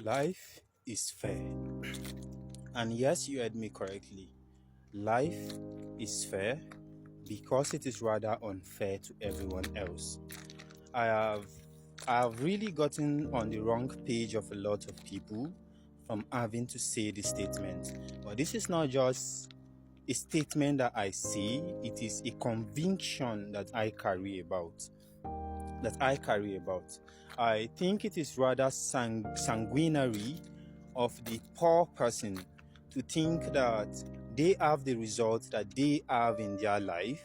Life is fair. And yes, you heard me correctly. Life is fair because it is rather unfair to everyone else. I have I have really gotten on the wrong page of a lot of people from having to say this statement. But this is not just a statement that I say, it is a conviction that I carry about. I think it is rather sanguinary of the poor person to think that they have the results that they have in their life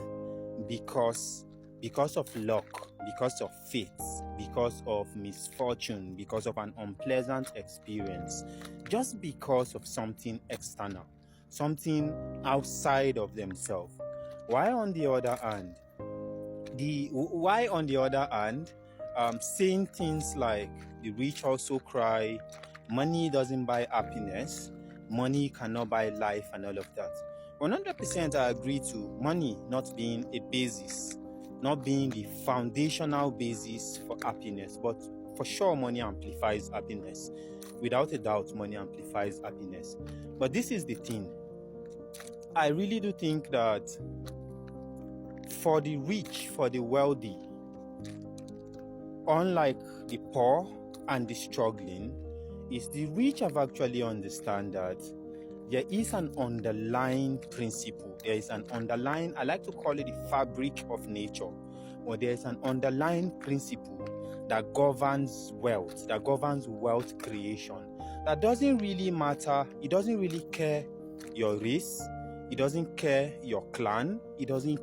because of luck, because of fate, because of misfortune, because of an unpleasant experience, just because of something external, something outside of themselves. Why on the other hand, saying things like the rich also cry, money doesn't buy happiness, money cannot buy life, and all of that. 100% I agree to money not being a basis, not being the foundational basis for happiness, but for sure money amplifies happiness. Without a doubt, money amplifies happiness. But this is the thing. I really do think that for the rich, for the wealthy, unlike the poor and the struggling, is the rich have actually understand that there is an underlying principle. There is an underlying, I like to call it the fabric of nature, or there is an underlying principle that governs wealth creation. That doesn't really matter. It doesn't really care your race. It doesn't care your clan. It doesn't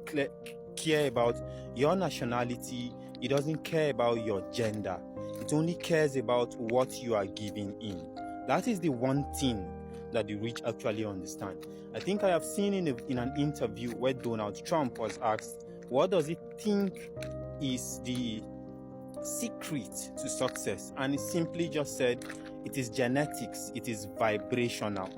care about your nationality. It doesn't care about your gender. It only cares about what you are giving in. That is the one thing that the rich actually understand. I think I have seen in an interview where Donald Trump was asked, what does he think is the secret to success? And he simply just said, it is genetics, it is vibrational.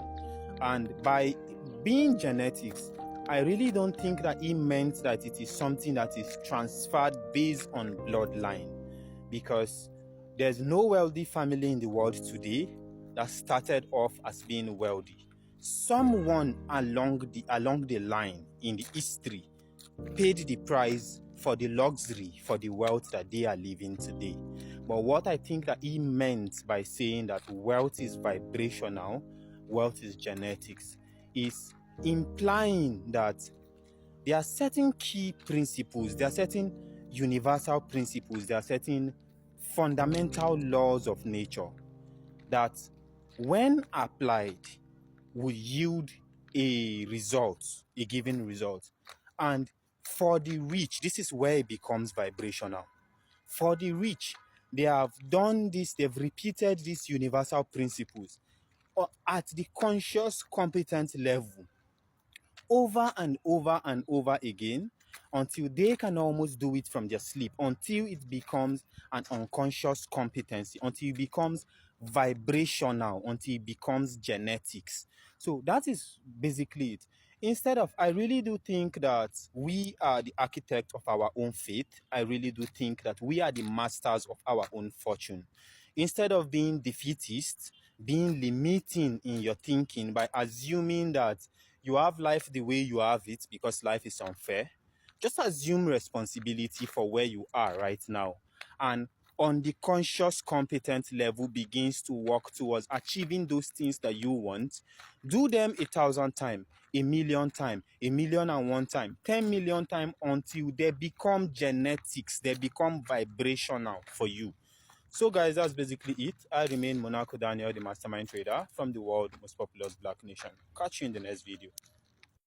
And by being genetics, I really don't think that he meant that it is something that is transferred based on bloodline, because there's no wealthy family in the world today that started off as being wealthy. Someone along the line in the history paid the price for the luxury, for the wealth that they are living today. But what I think that he meant by saying that wealth is vibrational, wealth is genetics, is implying that there are certain key principles, there are certain universal principles, there are certain fundamental laws of nature that, when applied, will yield a result, a given result. And for the rich, this is where it becomes vibrational. For the rich, they have done this, they've repeated these universal principles at the conscious, competent level over and over and over again until they can almost do it from their sleep, until it becomes an unconscious competency, until it becomes vibrational, until it becomes genetics. So that is basically it. Instead of, I really do think that we are the architect of our own fate. I really do think that we are the masters of our own fortune. Instead of being defeatist, being limiting in your thinking by assuming that you have life the way you have it because life is unfair, just assume responsibility for where you are right now. And on the conscious, competent level, begins to work towards achieving those things that you want. Do them 1,000 times, 1,000,000 times, 1,000,001 time, 10,000,000 times, until they become genetics, they become vibrational for you. So guys, that's basically it. I remain Monaco Daniel, the mastermind trader from the world's most populous Black nation. Catch you in the next video.